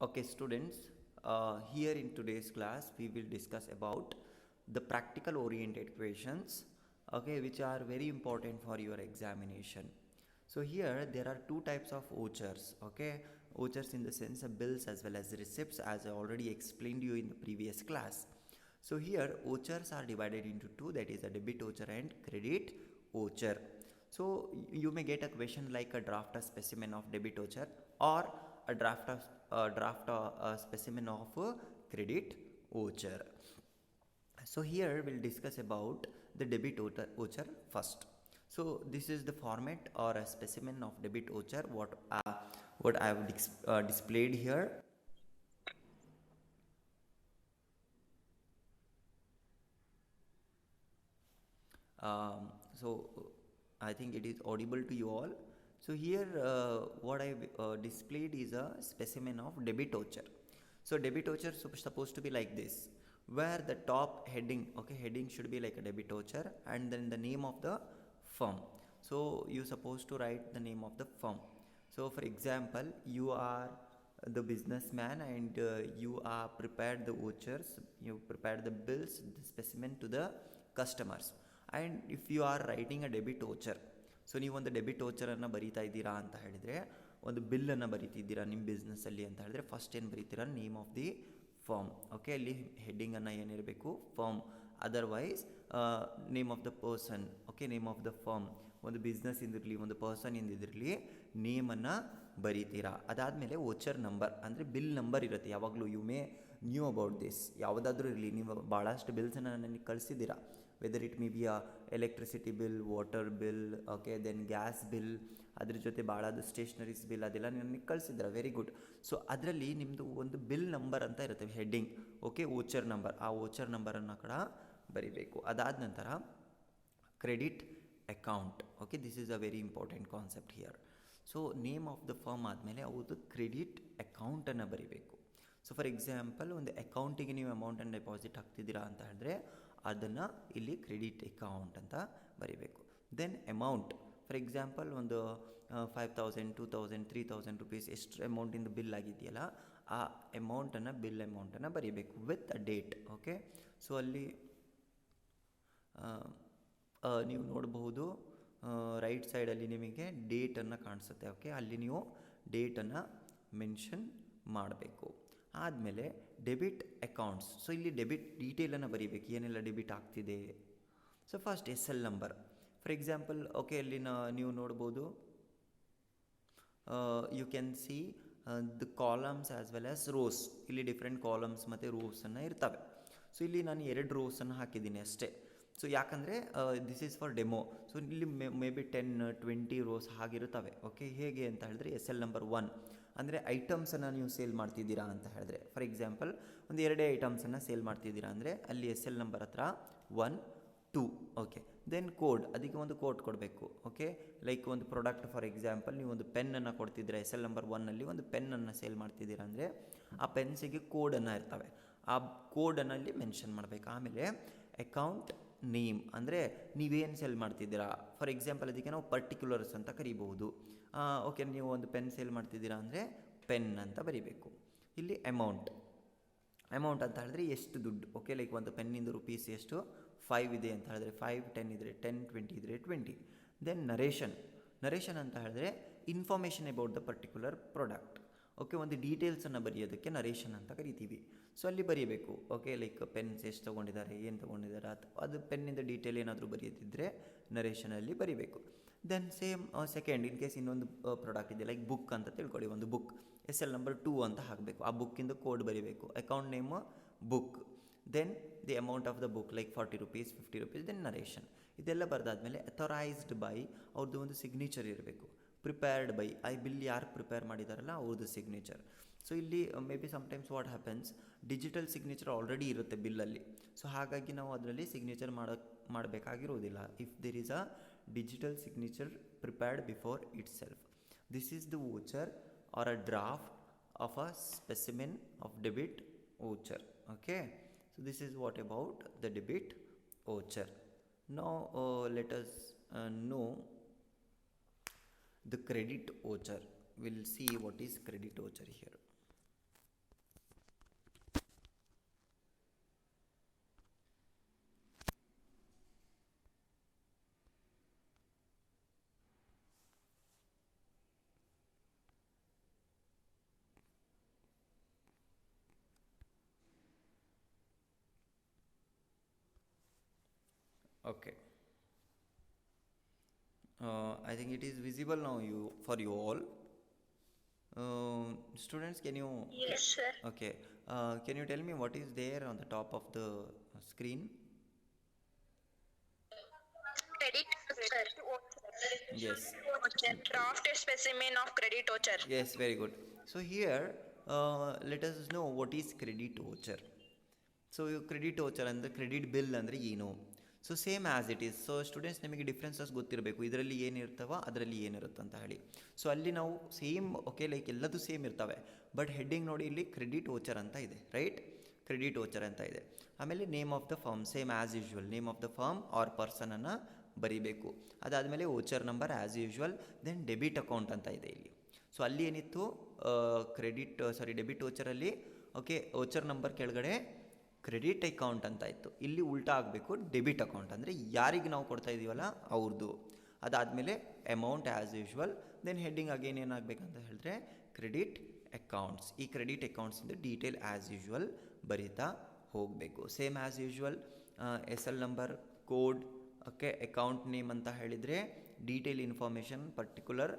Okay, students, here in today's class, we will discuss about the practical oriented questions, okay, which are very important for your examination. So here there are two types of vouchers, okay, vouchers in the sense of bills as well as receipts, as I already explained you in the previous class. So here vouchers are divided into two, that is a debit voucher and credit voucher. So you may get a question like a draft a specimen of debit voucher or a draft a specimen of credit voucher. So here we'll discuss about the debit voucher first. So this is the format or a specimen of debit voucher what I have displayed here. So I think it is audible to you all. So here what I displayed is a specimen of debit voucher. So debit voucher supposed to be like this, where the top heading, okay, heading should be like a debit voucher and then the name of the firm. So you supposed to write the name of the firm. So for example, you are the businessman and you are prepared the vouchers, you prepared the bills, the specimen to the customers. And if you are writing a debit voucher, so ನೀವು ಒಂದು debit ವೋಚರನ್ನು ಬರೀತಾ ಇದ್ದೀರಾ ಅಂತ ಹೇಳಿದರೆ, ಒಂದು ಬಿಲ್ಲನ್ನು ಬರೀತಿದ್ದೀರಾ ನಿಮ್ಮ ಬಿಸ್ನೆಸ್ಸಲ್ಲಿ ಅಂತ ಹೇಳಿದ್ರೆ, ಫಸ್ಟ್ ಏನು ಬರೀತೀರಾ, name of the firm. Okay, ಅಲ್ಲಿ ಹೆಡ್ಡಿಂಗನ್ನು ಏನಿರಬೇಕು, firm. Otherwise name of the person, okay, name of the firm. ಒಂದು ಬಿಸ್ನೆಸ್ ಇಂದಿರಲಿ, ಒಂದು ಪರ್ಸನ್ ಇಂದಿರಲಿ, ನೇಮನ್ನು ಬರೀತೀರಾ. ಅದಾದಮೇಲೆ ವೋಚರ್ ನಂಬರ್ ಅಂದರೆ ಬಿಲ್ ನಂಬರ್ ಇರುತ್ತೆ ಯಾವಾಗಲೂ. You may knew about this, ಯಾವುದಾದ್ರೂ ಇರಲಿ, ನೀವು ಭಾಳಷ್ಟು ಬಿಲ್ಸನ್ನು ನನಗೆ ಕಳಿಸಿದ್ದೀರಾ, whether it may be a electricity bill, water bill, okay, then gas bill, ಅದ್ರ ಜೊತೆ ಭಾಳದು ಸ್ಟೇಷ್ನರೀಸ್ ಬಿಲ್, ಅದೆಲ್ಲ ನನಗೆ ಕಳಿಸಿದ್ದೀರಾ, ವೆರಿ ಗುಡ್. ಸೊ ಅದರಲ್ಲಿ ನಿಮ್ಮದು ಒಂದು ಬಿಲ್ ನಂಬರ್ ಅಂತ ಇರುತ್ತೆ ಹೆಡ್ಡಿಂಗ್, ಓಕೆ, ವೋಚರ್ ನಂಬರ್. ಆ ವೋಚರ್ ನಂಬರನ್ನು ಕೂಡ ಬರಿಬೇಕು. ಅದಾದ ನಂತರ credit account, okay, this is a very important concept here. So name of the firm ಆದಮೇಲೆ ಅವ್ರದ್ದು ಕ್ರೆಡಿಟ್ ಅಕೌಂಟನ್ನು ಬರಿಬೇಕು. ಸೊ ಫಾರ್ ಎಕ್ಸಾಂಪಲ್, ಒಂದು ಅಕೌಂಟಿಗೆ ನೀವು ಅಮೌಂಟನ್ನು ಡೆಪಾಸಿಟ್ ಹಾಕ್ತಿದ್ದೀರಾ ಅಂತ ಹೇಳಿದ್ರೆ ಅದನ್ನು ಇಲ್ಲಿ ಕ್ರೆಡಿಟ್ ಅಕೌಂಟ್ ಅಂತ ಬರೀಬೇಕು. ದೆನ್ ಅಮೌಂಟ್, ಫಾರ್ ಎಕ್ಸಾಂಪಲ್ ಒಂದು 5000, 2000, 3000 ರುಪೀಸ್ ಎಷ್ಟು ಅಮೌಂಟಿಂದ ಬಿಲ್ ಆಗಿದೆಯಲ್ಲ, ಆ ಅಮೌಂಟನ್ನು, ಬಿಲ್ ಅಮೌಂಟನ್ನು ಬರೀಬೇಕು with a date. Okay, so ಅಲ್ಲಿ ನೀವು ನೋಡಬಹುದು ರೈಟ್ ಸೈಡಲ್ಲಿ ನಿಮಗೆ ಡೇಟನ್ನು ಕಾಣಿಸುತ್ತೆ. ಓಕೆ, ಅಲ್ಲಿ ನೀವು ಡೇಟನ್ನು ಮೆನ್ಷನ್ ಮಾಡಬೇಕು. ಆದಮೇಲೆ ಡೆಬಿಟ್ ಅಕೌಂಟ್ಸ್, ಸೊ ಇಲ್ಲಿ ಡೆಬಿಟ್ ಡೀಟೇಲನ್ನು ಬರೀಬೇಕು, ಏನೆಲ್ಲ ಡೆಬಿಟ್ ಆಗ್ತಿದೆ. So first S L number, for example, okay, ಅಲ್ಲಿ ನೀವು ನೋಡ್ಬೋದು, you can see the columns as well as rows. ಇಲ್ಲಿ ಡಿಫ್ರೆಂಟ್ ಕಾಲಮ್ಸ್ ಮತ್ತು ರೋಸನ್ನು ಇರ್ತವೆ. ಸೊ ಇಲ್ಲಿ ನಾನು 2 ರೋಸನ್ನು ಹಾಕಿದ್ದೀನಿ ಅಷ್ಟೇ. ಸೊ ಯಾಕಂದರೆ this is for demo. So ಇಲ್ಲಿ ಮೇ ಬಿ 10, 20 ರೋಸ್ ಹಾಗಿರುತ್ತವೆ. ಓಕೆ, ಹೇಗೆ ಅಂತ ಹೇಳಿದ್ರೆ ಎಸ್ ಎಲ್ ನಂಬರ್ 1 ಅಂದರೆ ಐಟಮ್ಸನ್ನು ನೀವು ಸೇಲ್ ಮಾಡ್ತಿದ್ದೀರಾ ಅಂತ ಹೇಳಿದ್ರೆ, ಫಾರ್ ಎಕ್ಸಾಂಪಲ್ ಒಂದು 2 ಐಟಮ್ಸನ್ನು ಸೇಲ್ ಮಾಡ್ತಿದ್ದೀರಾ ಅಂದರೆ ಅಲ್ಲಿ ಎಸ್ ಎಲ್ ನಂಬರ್ ಹತ್ರ 1, 2. ಓಕೆ, ದೆನ್ ಕೋಡ್, ಅದಕ್ಕೆ ಒಂದು ಕೋಡ್ ಕೊಡಬೇಕು. ಓಕೆ, ಲೈಕ್ ಒಂದು ಪ್ರಾಡಕ್ಟ್, ಫಾರ್ ಎಕ್ಸಾಂಪಲ್ ನೀವು ಒಂದು ಪೆನ್ನನ್ನು ಕೊಡ್ತಿದ್ದೀರಾ, ಎಸ್ ಎಲ್ ನಂಬರ್ 1ನಲ್ಲಿ ಒಂದು ಪೆನ್ನನ್ನು ಸೇಲ್ ಮಾಡ್ತಿದ್ದೀರಾ ಅಂದರೆ ಆ ಪೆನ್ಸಿಗೆ ಕೋಡನ್ನು ಇರ್ತವೆ, ಆ ಕೋಡನ್ನು ಅಲ್ಲಿ ಮೆನ್ಷನ್ ಮಾಡಬೇಕು. ಆಮೇಲೆ ಅಕೌಂಟ್ ನೇಮ್ ಅಂದರೆ ನೀವೇನು ಸೇಲ್ ಮಾಡ್ತಿದ್ದೀರಾ, ಫಾರ್ ಎಕ್ಸಾಂಪಲ್ ಅದಕ್ಕೆ ನಾವು ಪರ್ಟಿಕ್ಯುಲರ್ಸ್ ಅಂತ ಕರಿಬಹುದು. ಓಕೆ, ನೀವು ಒಂದು ಪೆನ್ ಸೇಲ್ ಮಾಡ್ತಿದ್ದೀರಾ ಅಂದರೆ ಪೆನ್ ಅಂತ ಬರೀಬೇಕು. ಇಲ್ಲಿ ಅಮೌಂಟ್ ಅಂತ ಹೇಳಿದ್ರೆ ಎಷ್ಟು ದುಡ್ಡು. ಓಕೆ, ಲೈಕ್ ಒಂದು ಪೆನ್ನಿಂದು ರುಪೀಸ್ ಎಷ್ಟು 5 ಇದೆ ಅಂತ ಹೇಳಿದ್ರೆ 5, 10 ಇದ್ದರೆ 10, 20 ಇದ್ದರೆ 20. ದೆನ್ ನರೇಷನ್ ಅಂತ ಹೇಳಿದ್ರೆ information about the particular product. Okay, ಒಂದು ಡೀಟೇಲ್ಸನ್ನು ಬರೆಯೋದಕ್ಕೆ ನರೇಷನ್ ಅಂತ ಕರಿತೀವಿ. ಸೊ ಅಲ್ಲಿ ಬರೀಬೇಕು. ಓಕೆ, ಲೈಕ್ ಪೆನ್ಸ್ ಎಷ್ಟು ತೊಗೊಂಡಿದ್ದಾರೆ, ಏನು ತೊಗೊಂಡಿದ್ದಾರೆ, ಅದು ಪೆನ್ನಿಂದ ಡೀಟೇಲ್ ಏನಾದರೂ ಬರೆಯೋದಿದ್ದರೆ ನರೇಷನಲ್ಲಿ ಬರೀಬೇಕು. Then same second, in case ಇನ್ನೊಂದು ಪ್ರಾಡಕ್ಟ್ ಇದೆ, ಲೈಕ್ ಬುಕ್ ಅಂತ ತಿಳ್ಕೊಳ್ಳಿ, ಒಂದು ಬುಕ್ ಎಸ್ ಎಲ್ ನಂಬರ್ 2 ಅಂತ ಹಾಕಬೇಕು, ಆ ಬುಕ್ಕಿಂದ ಕೋಡ್ ಬರೀಬೇಕು, account name book, then the amount of the book like 40 rupees, 50 rupees, then narration. ಇದೆಲ್ಲ ಬರೆದಾದ್ಮೇಲೆ ಅಥರೈಸ್ಡ್ ಬೈ, ಅವ್ರದ್ದು ಒಂದು ಸಿಗ್ನೇಚರ್ ಇರಬೇಕು. ಪ್ರಿಪೇರ್ಡ್ ಬೈ, ಐ ಬಿಲ್ ಯಾರು ಪ್ರಿಪೇರ್ ಮಾಡಿದಾರಲ್ಲ ಅವ್ರದ್ದು ಸಿಗ್ನೇಚರ್. ಸೊ ಇಲ್ಲಿ may be sometimes what happens, digital signature already ಇರುತ್ತೆ ಬಿಲ್ಲಲ್ಲಿ. ಸೊ ಹಾಗಾಗಿ ನಾವು ಅದರಲ್ಲಿ ಸಿಗ್ನೇಚರ್ ಮಾಡಬೇಕಾಗಿರೋದಿಲ್ಲ. If there is a digital signature prepared before itself. This is the voucher or a draft of a specimen of debit voucher. Okay, so this is what about the debit voucher. Now let us know the credit voucher. We'll see what is credit voucher here. Okay. I think it is visible now for you all. Students, can you? Yes, sir. Okay. Can you tell me what is there on the top of the screen? Credit Yes. voucher. Draft a specimen of credit voucher. Yes, very good. So here, let us know what is credit voucher. So credit voucher ಅಂದರೆ credit bill ಅಂದರೆ ಏನು. So same as it is. So students ನಿಮಗೆ differences ಗೊತ್ತಿರಬೇಕು, ಇದರಲ್ಲಿ ಏನಿರ್ತವ ಅದರಲ್ಲಿ ಏನಿರುತ್ತೆ ಅಂತ ಹೇಳಿ. ಸೊ ಅಲ್ಲಿ ನಾವು ಸೇಮ್ ಓಕೆ ಲೈಕ್ ಎಲ್ಲದೂ ಸೇಮ್ ಇರ್ತವೆ, ಬಟ್ ಹೆಡ್ಡಿಂಗ್ ನೋಡಿ ಇಲ್ಲಿ ಕ್ರೆಡಿಟ್ ವೋಚರ್ ಅಂತ ಇದೆ, ರೈಟ್. ಕ್ರೆಡಿಟ್ ವೋಚರ್ ಅಂತ ಇದೆ. ಆಮೇಲೆ name of the firm same as usual, name of the firm or ಪರ್ಸನನ್ನು ಬರೀಬೇಕು. ಅದಾದಮೇಲೆ voucher number as usual. Then debit account ಅಂತ ಇದೆ ಇಲ್ಲಿ. ಸೊ ಅಲ್ಲಿ ಏನಿತ್ತು ಡೆಬಿಟ್ ವೋಚರಲ್ಲಿ ಓಕೆ ವೋಚರ್ ನಂಬರ್ ಕೆಳಗಡೆ ಕ್ರೆಡಿಟ್ ಅಕೌಂಟ್ ಅಂತ ಇತ್ತು, ಇಲ್ಲಿ ಉಲ್ಟಾ ಆಗಬೇಕು ಡೆಬಿಟ್ ಅಕೌಂಟ್ ಅಂದರೆ ಯಾರಿಗೆ ನಾವು ಕೊಡ್ತಾ ಇದ್ದೀವಲ್ಲ ಅವ್ರದ್ದು. ಅದಾದಮೇಲೆ amount as usual. Then heading again ಏನಾಗಬೇಕಂತ ಹೇಳಿದ್ರೆ ಕ್ರೆಡಿಟ್ ಅಕೌಂಟ್ಸ್. ಈ ಕ್ರೆಡಿಟ್ ಅಕೌಂಟ್ಸಿಂದ ಡೀಟೇಲ್ ಆ್ಯಸ್ ಯೂಶ್ವಲ್ ಬರೀತಾ ಹೋಗಬೇಕು. Same as usual S L number, code, okay account name ಅಂತ ಹೇಳಿದರೆ ಡೀಟೇಲ್ ಇನ್ಫಾರ್ಮೇಷನ್ ಪರ್ಟಿಕ್ಯುಲರ್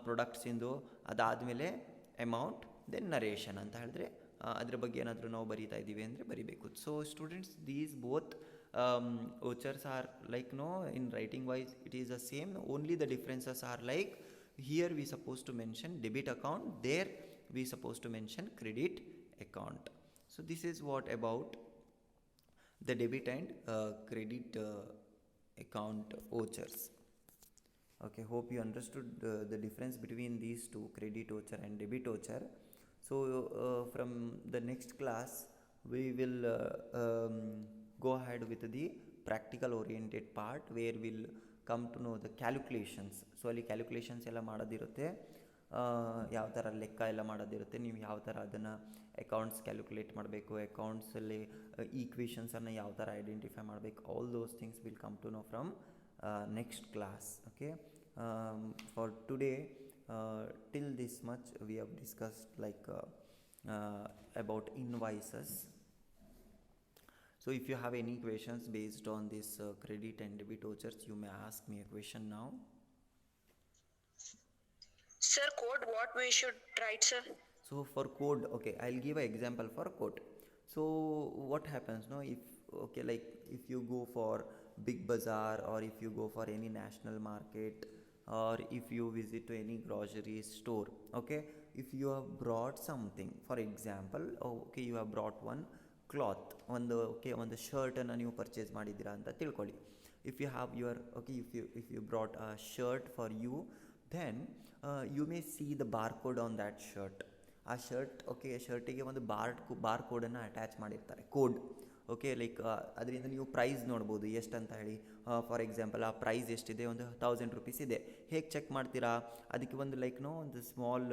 ಪ್ರೊಡಕ್ಟ್ಸಿಂದು. ಅದಾದಮೇಲೆ ಅಮೌಂಟ್, ದೆನ್ ನರೇಷನ್ ಅಂತ ಹೇಳಿದ್ರೆ ಅದ್ರ ಬಗ್ಗೆ ಏನಾದರೂ ನಾವು ಬರೀತಾ ಇದ್ದೀವಿ ಅಂದರೆ ಬರೀಬೇಕು. So students, these both vouchers are like no in writing wise it is the same, only the differences are like here we suppose to mention debit account, there we suppose to mention credit account. So this is what about the debit and credit account vouchers. Okay, hope you understood the difference between these two, credit voucher and debit voucher. So from the next class we will go ahead with the practical oriented part where we'll come to know the calculations. So ಅಲ್ಲಿ calculations ಎಲ್ಲ ಮಾಡೋದಿರುತ್ತೆ, ಯಾವ ಥರ ಲೆಕ್ಕ ಎಲ್ಲ ಮಾಡೋದಿರುತ್ತೆ, ನೀವು ಯಾವ ಥರ ಅದನ್ನು ಅಕೌಂಟ್ಸ್ ಕ್ಯಾಲ್ಕುಲೇಟ್ ಮಾಡಬೇಕು, ಅಕೌಂಟ್ಸಲ್ಲಿ ಈಕ್ವೇಷನ್ಸನ್ನು ಯಾವ ಥರ ಐಡೆಂಟಿಫೈ ಮಾಡಬೇಕು, all those things will come to know from next class. Okay, for today till this much we have discussed like about invoices. So if you have any questions based on this credit and debit vouchers, you may ask me a question now. Sir, code what we should write, sir? So for code, okay, I'll give an example for code. So what happens now if okay like if you go for Big Bazaar or if you go for any national market or if you visit to any grocery store, okay, if you have brought something, for example, okay, you have brought one cloth, ಒಂದು ಶರ್ಟನ್ನು ನೀವು purchase ಮಾಡಿದ್ದೀರಾ ಅಂತ ತಿಳ್ಕೊಳ್ಳಿ. If you have your okay if you brought a shirt for you, then you may see the bar code on that shirt. ಆ shirt okay ಶರ್ಟಿಗೆ ಒಂದು bar ಕೋಡನ್ನು attach ಮಾಡಿರ್ತಾರೆ, ಕೋಡ್. ಓಕೆ ಲೈಕ್ ಅದರಿಂದ ನೀವು ಪ್ರೈಸ್ ನೋಡ್ಬೋದು ಎಷ್ಟು ಅಂತ ಹೇಳಿ. ಫಾರ್ ಎಕ್ಸಾಂಪಲ್ ಆ ಪ್ರೈಸ್ ಎಷ್ಟಿದೆ, ಒಂದು 1000 ರೂಪೀಸ್ ಇದೆ. ಹೇಗೆ ಚೆಕ್ ಮಾಡ್ತೀರಾ, ಅದಕ್ಕೆ ಒಂದು ಒಂದು ಸ್ಮಾಲ್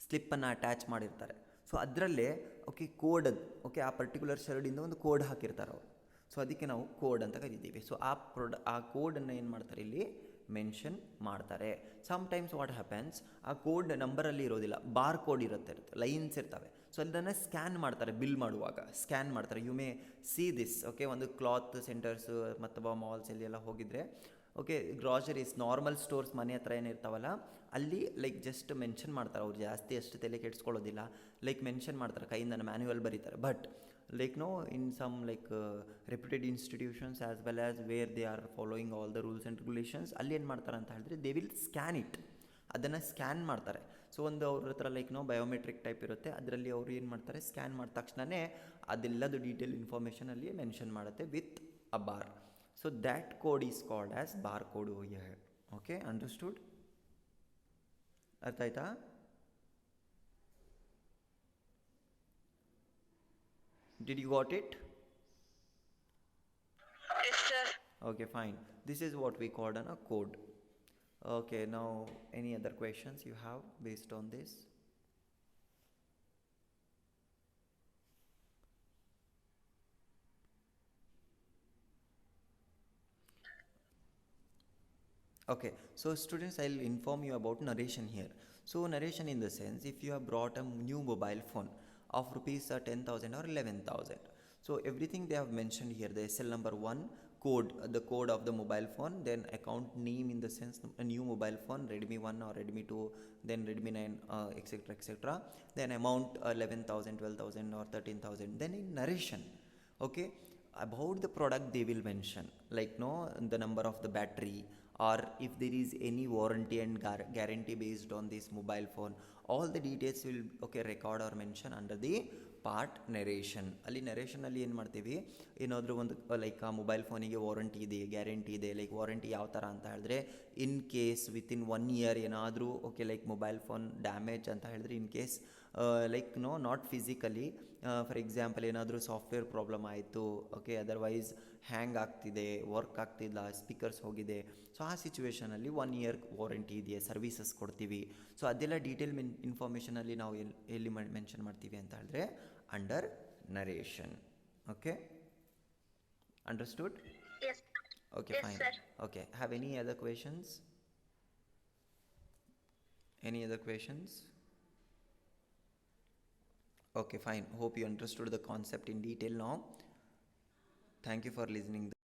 ಸ್ಲಿಪ್ಪನ್ನು ಅಟ್ಯಾಚ್ ಮಾಡಿರ್ತಾರೆ. ಸೊ ಅದರಲ್ಲೇ ಓಕೆ ಕೋಡ್, ಓಕೆ ಆ ಪರ್ಟಿಕ್ಯುಲರ್ ಶರ್ಟಿಂದ ಒಂದು ಕೋಡ್ ಹಾಕಿರ್ತಾರೆ ಅವರು. ಸೊ ಅದಕ್ಕೆ ನಾವು ಕೋಡ್ ಅಂತ ಕರಿತೀವಿ. ಸೊ ಆ ಕೋಡನ್ನು ಏನು ಮಾಡ್ತಾರೆ ಇಲ್ಲಿ ಮೆನ್ಷನ್ ಮಾಡ್ತಾರೆ. ಸಮ್ಟೈಮ್ಸ್ ವಾಟ್ ಹ್ಯಾಪನ್ಸ್, ಆ ಕೋಡ್ ನಂಬರಲ್ಲಿ ಇರೋದಿಲ್ಲ, ಬಾರ್ ಕೋಡ್ ಇರುತ್ತೆ, ಲೈನ್ಸ್ ಇರ್ತವೆ. ಸೊ ಅದನ್ನು ಸ್ಕ್ಯಾನ್ ಮಾಡ್ತಾರೆ, ಬಿಲ್ ಮಾಡುವಾಗ ಸ್ಕ್ಯಾನ್ ಮಾಡ್ತಾರೆ. You may see this. Okay, ಒಂದು ಕ್ಲಾತ್ ಸೆಂಟರ್ಸ್ ಅಥವಾ ಮಾಲ್ಸ್ ಎಲ್ಲ ಹೋಗಿದ್ರೆ ಓಕೆ ಗ್ರಾಸರೀಸ್ ನಾರ್ಮಲ್ ಸ್ಟೋರ್ಸ್ ಮನೆ ಹತ್ರ ಏನಿರ್ತಾವಲ್ಲ ಅಲ್ಲಿ ಲೈಕ್ ಜಸ್ಟ್ ಮೆನ್ಷನ್ ಮಾಡ್ತಾರೆ. ಅವ್ರು ಜಾಸ್ತಿ ಅಷ್ಟು ತಲೆ ಕೆಡಿಸ್ಕೊಳ್ಳೋದಿಲ್ಲ, ಲೈಕ್ ಮೆನ್ಷನ್ ಮಾಡ್ತಾರೆ, ಕೈಯಿಂದ ಮ್ಯಾನ್ಯುವಲ್ ಬರೀತಾರೆ. But like no in some like reputed institutions as well as where they are following all the rules and regulations, ಅಲ್ಲಿ ಏನು ಮಾಡ್ತಾರೆ ಅಂತ ಹೇಳಿದ್ರೆ ದೇ ವಿಲ್ ಸ್ಕ್ಯಾನ್ ಇಟ್, ಅದನ್ನು ಸ್ಕ್ಯಾನ್ ಮಾಡ್ತಾರೆ. ಸೊ ಒಂದು ಅವ್ರ ಹತ್ರ ಬಯೋಮೆಟ್ರಿಕ್ ಟೈಪ್ ಇರುತ್ತೆ, ಅದರಲ್ಲಿ ಅವರು ಏನು ಮಾಡ್ತಾರೆ ಸ್ಕ್ಯಾನ್ ಮಾಡಿದ ತಕ್ಷಣವೇ ಅದೆಲ್ಲದು ಡೀಟೇಲ್ ಇನ್ಫಾರ್ಮೇಷನ್ ಅಲ್ಲಿ ಮೆನ್ಷನ್ ಮಾಡುತ್ತೆ with a bar. So that code is called as bar code over here. Okay, understood? ಅರ್ಥ ಆಯ್ತಾ? Did you got it? Yes, sir. Okay, fine. This is what we called a code. Okay, now any other questions you have based on this? Okay, so students, I'll inform you about narration here. So narration in the sense, if you have brought a new mobile phone of rupees 10,000 or 11,000, so everything they have mentioned here, the SL number 1, code, the code of the mobile phone, then account name in the sense a new mobile phone, Redmi 1 or Redmi 2, then Redmi 9, etc, etc, then amount 11,000, 12,000 or 13,000. Then in narration, okay, about the product they will mention, like no, the number of the battery, or if there is any warranty and guarantee based on this mobile phone, all the details will okay record or mention under the part narration. ಅಲ್ಲಿ ನೆರೇಷನಲ್ಲಿ ಏನು ಮಾಡ್ತೀವಿ, ಏನಾದರೂ ಒಂದು like ಆ mobile ಫೋನಿಗೆ warranty ಇದೆ, guarantee ಇದೆ, like warranty ಯಾವ ಥರ ಅಂತ ಹೇಳಿದ್ರೆ, ಇನ್ ಕೇಸ್ ವಿತಿನ್ 1 ಇಯರ್ ಏನಾದರೂ okay like mobile phone damage ಅಂತ ಹೇಳಿದ್ರೆ, in case like no not physically, for example ಏನಾದರೂ ಸಾಫ್ಟ್ವೇರ್ ಪ್ರಾಬ್ಲಮ್ ಆಯಿತು, ಓಕೆ ಅದರ್ವೈಸ್ ಹ್ಯಾಂಗ್ ಆಗ್ತಿದೆ, ವರ್ಕ್ ಆಗ್ತಿಲ್ಲ, ಸ್ಪೀಕರ್ಸ್ ಹೋಗಿದೆ, ಸೊ ಆ ಸಿಚುವೇಷನಲ್ಲಿ 1 ಇಯರ್ ವಾರಂಟಿ ಇದೆಯಾ, ಸರ್ವೀಸಸ್ ಕೊಡ್ತೀವಿ. ಸೊ ಅದೆಲ್ಲ ಡೀಟೇಲ್ ಇನ್ಫಾರ್ಮೇಷನಲ್ಲಿ ನಾವು ಎಲ್ಲಿ ಮೆನ್ಷನ್ ಮಾಡ್ತೀವಿ ಅಂತ ಹೇಳಿದ್ರೆ under narration. Okay, understood? Yes. Okay, Yes, fine. sir. Okay, have any other questions? Any other questions? Okay, fine. Hope you understood the concept in detail now. Thank you for listening.